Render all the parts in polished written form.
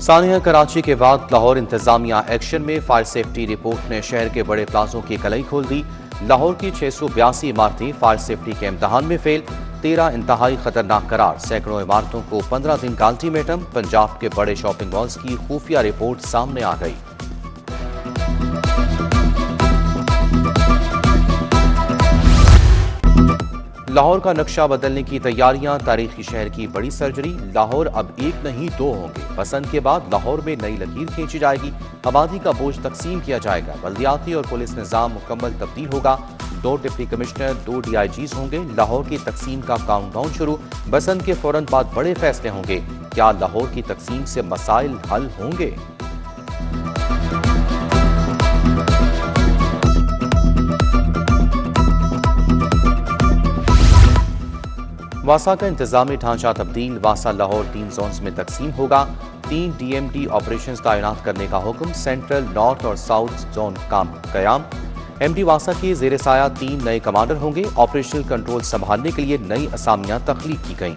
सानिया कराची के बाद लाहौर इंतजामिया एक्शन में फायर सेफ्टी रिपोर्ट ने शहर के बड़े प्लाजों की कलई खोल दी। लाहौर की 682 इमारतें फायर सेफ्टी के इम्तहान में फेल, 13 इंतहाई खतरनाक करार, सैकड़ों इमारतों को 15 दिन का अल्टीमेटम। पंजाब के बड़े शॉपिंग मॉल्स की खुफिया रिपोर्ट सामने आ गई। लाहौर का नक्शा बदलने की तैयारियां, तारीखी शहर की बड़ी सर्जरी। लाहौर अब एक नहीं दो होंगे। पसंद के बाद लाहौर में नई लकीर खींची जाएगी। आबादी का बोझ तकसीम किया जाएगा। बल्दियाती और पुलिस निजाम मुकम्मल तब्दील होगा। 2 डिप्टी कमिश्नर, 2 DIGs होंगे। लाहौर की तकसीम का काउंटडाउन शुरू। बसंत के फौरन बाद बड़े फैसले होंगे। क्या लाहौर की तकसीम से मसाइल हल होंगे? वासा का इंतजामी ढांचा तब्दील। वासा लाहौर 3 जोन्स में तकसीम होगा। 3 DMT ऑपरेशन तैनात करने का हुक्म। सेंट्रल, नॉर्थ और साउथ जोन काम कयाम। MD वासा के जेर साया 3 नए कमांडर होंगे। ऑपरेशनल कंट्रोल संभालने के लिए नई असामियां तख्लीक की गईं।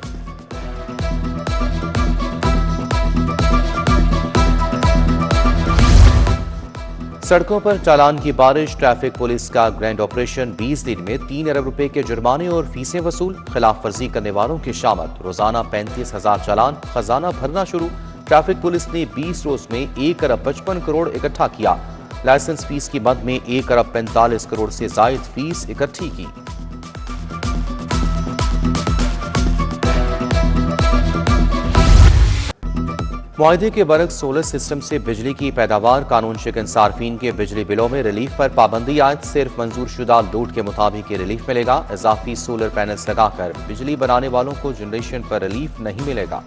सड़कों पर चालान की बारिश। ट्रैफिक पुलिस का ग्रैंड ऑपरेशन। 20 दिन में 3 अरब रुपए के जुर्माने और फीसें वसूल। खिलाफ वर्जी करने वालों की शामत। रोजाना 35,000 चालान। खजाना भरना शुरू। ट्रैफिक पुलिस ने 20 रोज में 1 अरब 55 करोड़ इकट्ठा किया। लाइसेंस फीस की मद में 1 अरब 45 करोड़ से जायद फीस इकट्ठी की। मुआहदे के बरक्स सोलर सिस्टम से बिजली की पैदावार। कानून शिकन सार्फिन के बिजली बिलों में रिलीफ पर पाबंदी आयद। सिर्फ मंजूर शुदा लोड के मुताबिक ही रिलीफ मिलेगा। इजाफी सोलर पैनल्स लगाकर बिजली बनाने वालों को जनरेशन पर रिलीफ नहीं मिलेगा।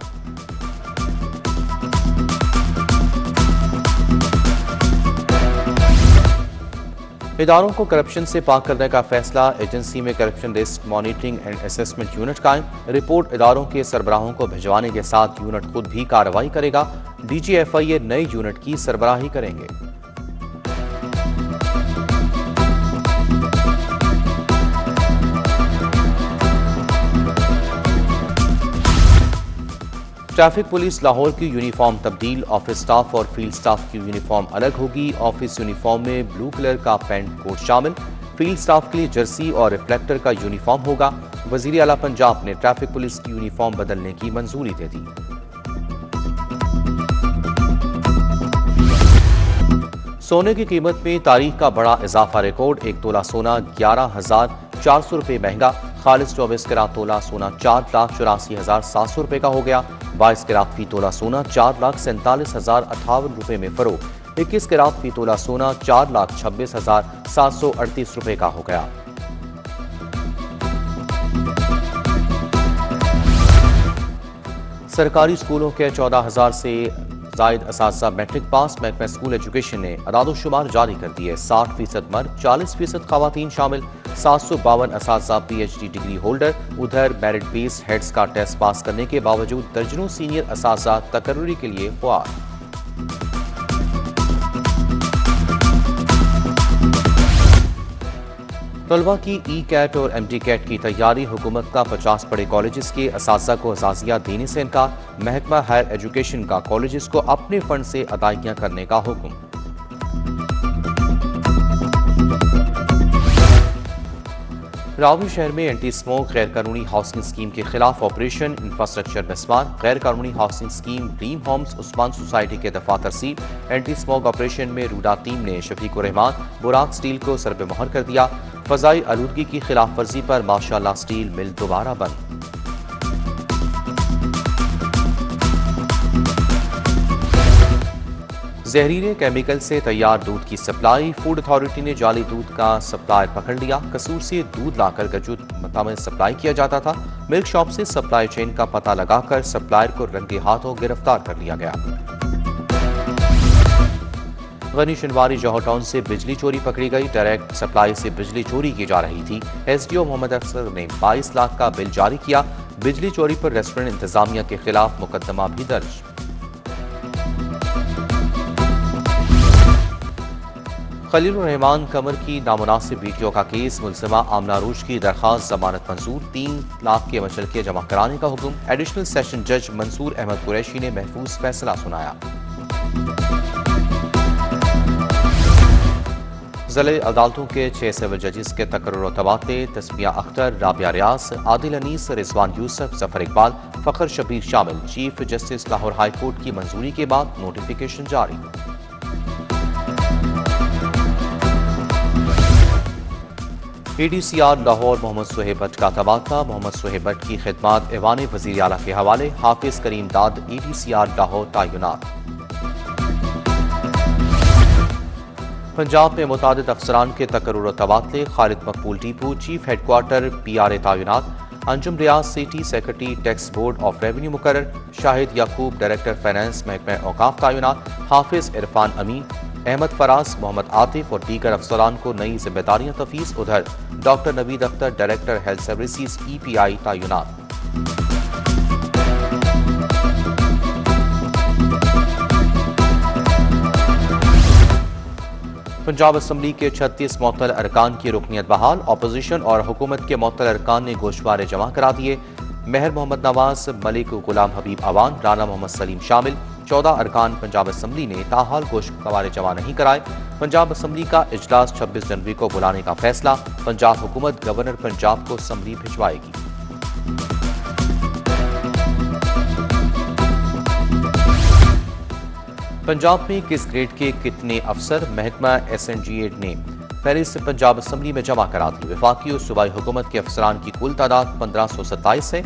इदारों को करप्शन से पाक करने का फैसला। एजेंसी में corruption risk monitoring and assessment unit कायम। रिपोर्ट इदारों के सरबराहों को भिजवाने के साथ यूनिट खुद भी कार्रवाई करेगा। DGFIA नए यूनिट की सरबराही करेंगे। ट्रैफिक पुलिस लाहौर की यूनिफॉर्म तब्दील। ऑफिस स्टाफ और फील्ड स्टाफ की यूनिफॉर्म अलग होगी। ऑफिस यूनिफॉर्म में ब्लू कलर का पैंट कोट शामिल। फील्ड स्टाफ के लिए जर्सी और रिफ्लेक्टर का यूनिफॉर्म होगा। वजीर आला पंजाब ने ट्रैफिक पुलिस की यूनिफॉर्म बदलने की मंजूरी दे दी। सोने की कीमत में तारीख का बड़ा इजाफा रिकॉर्ड। 1 तोला सोना 11,400 रुपये महंगा। खालिस 24 कैरात तोला सोना 4,84,700 रुपये का हो गया। 22 कैरात फी तोला सोना 4,47,058 रुपये में फरोख्त। 21 कैरात फी तोला सोना 4,26,738 रुपये का हो गया। सरकारी स्कूलों के 14,000 से जायद असातिज़ा मैट्रिक पास। महकमा स्कूल एजुकेशन ने अदाद-ओ-शुमार जारी कर दिए। 60% मर्द, 40% खवातीन शामिल। 752 असातिज़ा PhD डिग्री होल्डर। उधर मेरिट बेस्ड हेड्स का टेस्ट पास करने के बावजूद दर्जनों सीनियर असातिज़ा तकर्रुरी के लिए ख्वार। तलबा की E-CAT और MD-CAT की तैयारी। हुकूमत का 50 बड़े कॉलेजेस के असातिज़ा को अजाजिया देने से इनकार। महकमा हायर एजुकेशन का कॉलेजेस को अपने फंड से अदायगियां करने का हुक्म। रावी शहर में एंटी स्मोक गैर कानूनी हाउसिंग स्कीम के खिलाफ ऑपरेशन। इंफ्रास्ट्रक्चर मिसमार। गैर कानूनी housing scheme dream homes Usman society के दफातर सील। एंटी स्मोक ऑपरेशन में रूडा टीम ने शफीकुर रहमान बुराक स्टील को सरबे मोहर कर दिया। फजाई आलूदगी की खिलाफ वर्जी पर माशाअल्लाह स्टील मिल दोबारा बंद। जहरीले केमिकल से तैयार दूध की सप्लाई। फूड अथॉरिटी ने जाली दूध का सप्लायर पकड़ लिया। कसूर से दूध लाकर गजूत मता में सप्लाई किया जाता था। मिल्क शॉप से सप्लाई चेन का पता लगाकर सप्लायर को रंगे हाथों गिरफ्तार कर लिया गया। गनी शनवारी जौहर टाउन से बिजली चोरी पकड़ी गई। डायरेक्ट सप्लाई से बिजली चोरी की जा रही थी। SDO मोहम्मद अफसर ने 22 लाख का बिल जारी किया। बिजली चोरी पर रेस्टोरेंट इंतजामिया के खिलाफ मुकदमा भी दर्ज। खलीलुर रहमान कमर की नामुनासिब वीडियो का केस। मुलजिमा आमना रूज की दरखास्त जमानत मंजूर। 3 लाख के मचलके जमा कराने का हुक्म। एडिशनल सेशन जज मंसूर अहमद कुरैशी ने महफूज फैसला सुनाया। ज़िले अदालतों के 6 सिविल जजेस के तकर्रुर तबादले तस्मिया अख्तर, राबिया रियाज, आदिल अनीस, रिजवान यूसुफ, जफर इकबाल, फखर शबीर शामिल। Chief justice Lahore high court की मंजूरी के बाद नोटिफिकेशन जारी। ADCR लाहौर मोहम्मद सुहेब भट्ट का तबादला। मोहम्मद सुहेब भट्ट की खिदमात ऐवान वज़ीर आला के हवाले। हाफिज करीम दाद ADCR लाहौर तैनात। पंजाब में मुतादिद अफसरान के तकर्रुर तबादले। खालिद मकबूल टीपू चीफ हेडक्वार्टर PRA तैनात। Anjum Riaz city secretary tax board of revenue मुकर्रर। शाहिद याकूब डायरेक्टर फाइनेंस महकमा औकाफ तैनात। हाफिज इरफान अमीन, अहमद फराज, मोहम्मद आतिफ और दीगर अफसरान को नई जिम्मेदारियां तफवीज़। उधर doctor Naveed Akhtar director health services EPI तैनात। पंजाब असम्बली के 36 मुअत्तल अरकान की रुकनियत बहाल। अपोजिशन और हुकूमत के मुअत्तल अरकान ने गोशवारे जमा करा दिए। महर मोहम्मद नवाज, मलिक गुलाम हबीब अवान, राना मोहम्मद सलीम शामिल। 14 अरकान पंजाब असम्बली ने ताहाल गोशवारे जमा नहीं कराए। पंजाब असम्बली का इजलास 26 जनवरी को बुलाने का फैसला। पंजाब हुकूमत गवर्नर पंजाब को असम्बली भिजवाएगी। पंजाब में किस ग्रेड के कितने अफसर? महकमा SNGA ने फहरिस्त पंजाब असम्बली में जमा करा दी। वफाकी और सूबाई हुकूमत के अफसरान की कुल तादाद 1527 है।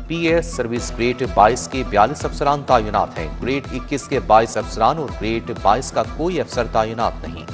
PAS सर्विस ग्रेड 22 के 42 अफसरान तैनात हैं। ग्रेड 21 के 22 अफसरान और ग्रेड 22 का कोई अफसर तैनात नहीं।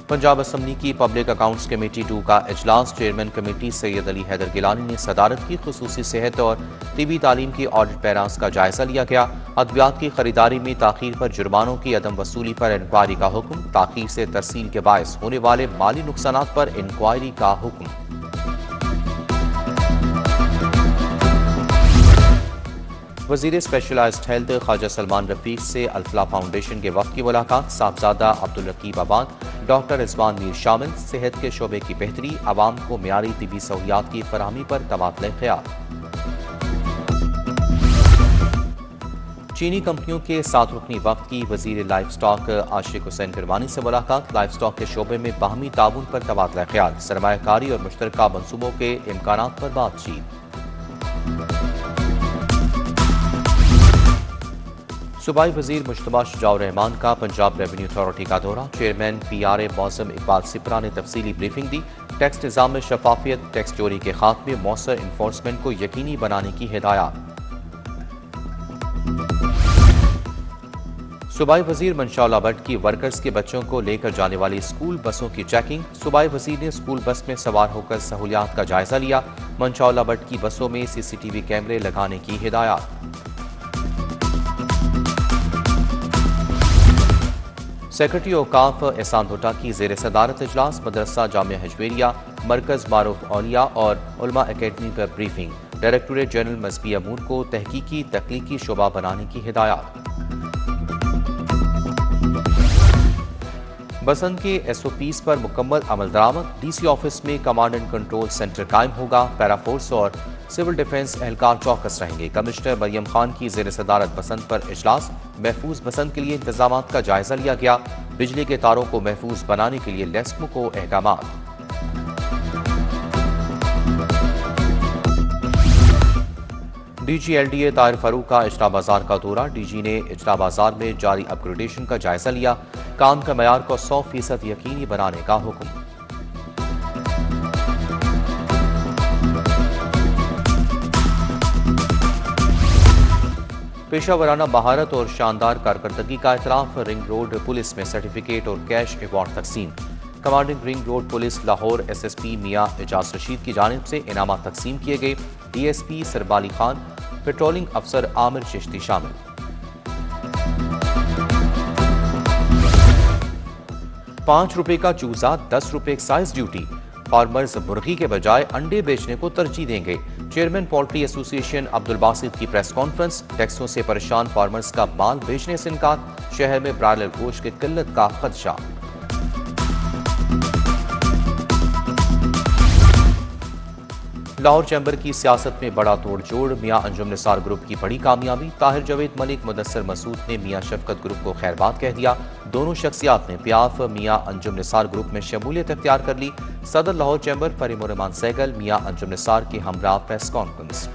पंजाब असम्बली की पब्लिक अकाउंट्स कमेटी 2 का इजलास। चेयरमैन कमेटी सैयद अली हैदर गिलानी ने सदारत की। खुसूसी सेहत और तिबी तालीम की ऑडिट पैरास का जायजा लिया गया। अद्वियात की खरीदारी में ताखीर पर जुर्मानों की अदम वसूली पर इंक्वायरी का हुक्म। ताखीर से तरसील के बायस होने वाले माली नुकसानात पर इंक्वायरी का हुक्म। वजीर स्पेशलाइज्ड हेल्थ ख्वाजा सलमान रफीक से अल्फला फाउंडेशन के वक्त की मुलाकात। साहबजादा अब्दुल रकीब आबाद, डॉक्टर रिजवान मीर शामिल। सेहत के शोबे की बेहतरी, आवाम को मियारी तिबी सहूलियात की फराहमी पर तबादले ख्याल। चीनी कंपनियों के 7 रुकनी वक्त की वजीर लाइफ स्टॉक आशिक हुसैन किरवानी से मुलाकात। लाइफ स्टॉक के शोबे में बाहमी ताउन पर तबादला ख्याल। सरमायाकारी और मुश्तरका मनसूबों के इम्कानात पर बातचीत। सूबाई वजीर मुश्तबा शुजाउर रहमान का पंजाब रेवेन्यू अथॉरिटी का दौरा। चेयरमैन PRA मौसम इकबाल सिपरा ने तफसीली ब्रीफिंग दी। टैक्स निज़ाम में शफाफियत, टैक्स चोरी के खात्मे, मौसर इन्फोर्समेंट को यकीनी बनाने की हिदायत। सूबाई वजीर मंशा भट्ट की वर्कर्स के बच्चों को लेकर जाने वाली स्कूल बसों की चेकिंग। सूबाई वजीर ने स्कूल बस में सवार होकर सहूलियात का जायजा लिया। मंशा भट्ट की बसों में CCTV कैमरे लगाने की हिदायत। सेक्रेटरी औकाफ एहसान भुट्टा की जेर सदारत इजलास। मदरसा जामिया हजवेरिया, मरकज मारूफ औलिया और उलमा एकेडमी पर ब्रीफिंग। डायरेक्टोरेट जनरल मजहबी अमूर को तहकीकी तख्लीकी शोबा बनाने की हिदायत। बसंत के SOPs पर मुकम्मल अमल दरामद। DC ऑफिस में कमांड एंड कंट्रोल सेंटर कायम होगा। पैराफोर्स और सिविल डिफेंस एहलकार चौकस रहेंगे। कमिश्नर मरियम खान की जेर सदारत बसंत पर इजलास। महफूज बसंत के लिए इंतजाम का जायजा लिया गया। बिजली के तारों को महफूज बनाने के लिए लेस्मो को अहकामात। DG LDA ताहिर फारूक का इजला बाजार का दौरा। DG ने इजला बाजार में जारी अपग्रेडेशन का जायजा लिया। काम का मयार को 100% यकीनी बनाने का हुक्म। पेशा वराना महारत और शानदार कारकर्दगी का एतराफ। रिंग रोड पुलिस में सर्टिफिकेट और कैश अवार्ड तकसीम। Commanding ring road police Lahore SSP मियां एजाज रशीद की जानिब से इनामात तकसीम किए गए। DSP सरबाली खान, पेट्रोलिंग अफसर आमिर चिश्ती शामिल। ₹5 का चूजा, ₹10 एक्साइज ड्यूटी। फार्मर्स मुर्गी के बजाय अंडे बेचने को तरजीह देंगे। Chairman poultry association Abdul Basit की प्रेस कॉन्फ्रेंस। टैक्सों से परेशान फार्मर्स का माल बेचने से इनकार। शहर में ब्रायलर गोश्त की किल्लत का खदशा। लाहौर चैम्बर की सियासत में बड़ा तोड़ जोड़, मियां अंजुम निसार ग्रुप की बड़ी कामयाबी। ताहिर जावेद मलिक, मुदस्सर मसूद ने मियां शफकत ग्रुप को खैरबाद कह दिया। दोनों शख्सियात ने पियाफ मियां अंजुम निसार ग्रुप में शमूलियत इख्तियार कर ली। सदर लाहौर चैम्बर फरीमुर रहमान सहगल मियां अंजुम निसार के हमरा press conference.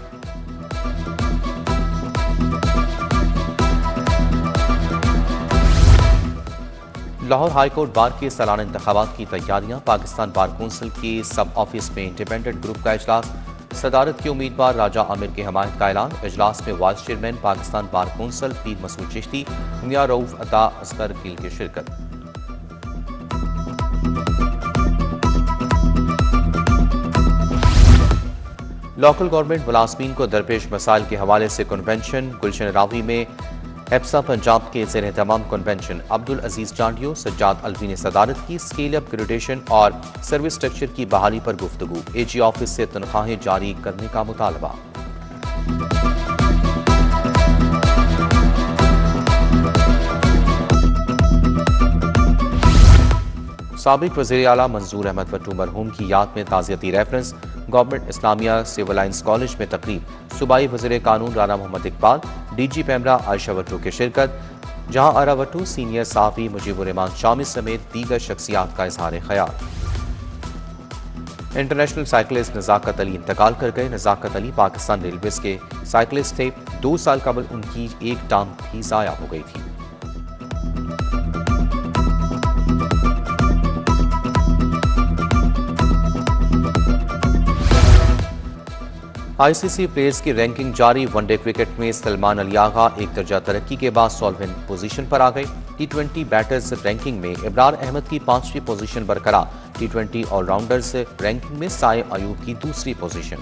Lahore high court bar के सालाना इंतखाबात की तैयारियां। पाकिस्तान बार कौंसिल के सब ऑफिस में इंडिपेंडेंट ग्रुप का इजलास। सदारत के उम्मीदवार राजा आमिर की हमायत का ऐलान। इजलास में vice chairman Pakistan bar council पीर मसूद चिश्ती, मियां रऊफ अता असगर गिल की शिरकत। लोकल गवर्नमेंट मुलाजमीन को दरपेश मसाइल के हवाले से कन्वेंशन। गुलशन रावी में एप्सा पंजाब के ज़ेर एहतमाम कन्वेंशन। अब्दुल अजीज जांडियो, सज्जाद अलवी ने सदारत की। स्केल अप ग्रेडेशन और सर्विस स्ट्रक्चर की बहाली पर गुफ्तगू। एजी ऑफिस से तनख्वाहें जारी करने का मुतालबा। साबिक वज़ीर आला मंजूर अहमद भट्टू मरहूम की याद में ताज़ियती reference. Government Islamia civil lines college में तकरीब। सूबाई वज़ीर कानून राना मोहम्मद इकबाल, डीजी पैमरा आयशा भट्टू की शिरकत। जहां आरा भट्टू, सीनियर साफ़ी मुजीबुर रहमान शामिल समेत दीगर शख्सियात का इजहार ख्याल। इंटरनेशनल साइकिलिस्ट नज़ाकत अली इंतकाल कर गए। नज़ाकत अली पाकिस्तान रेलवेज के साइकिलिस्ट थे। 2 साल कबल उनकी एक टांग भी ज़ाया हो गई थी। आईसीसी प्लेयर्स की रैंकिंग जारी। वनडे क्रिकेट में सलमान अली आगा एक दर्जा तरक्की के बाद 16वीं पोजीशन पर आ गए। टी20 बैटर्स रैंकिंग में इब्रार अहमद की 5वीं पोजीशन बरकरार। टी20 ऑलराउंडर्स रैंकिंग में साए अयूब की 2री पोजीशन।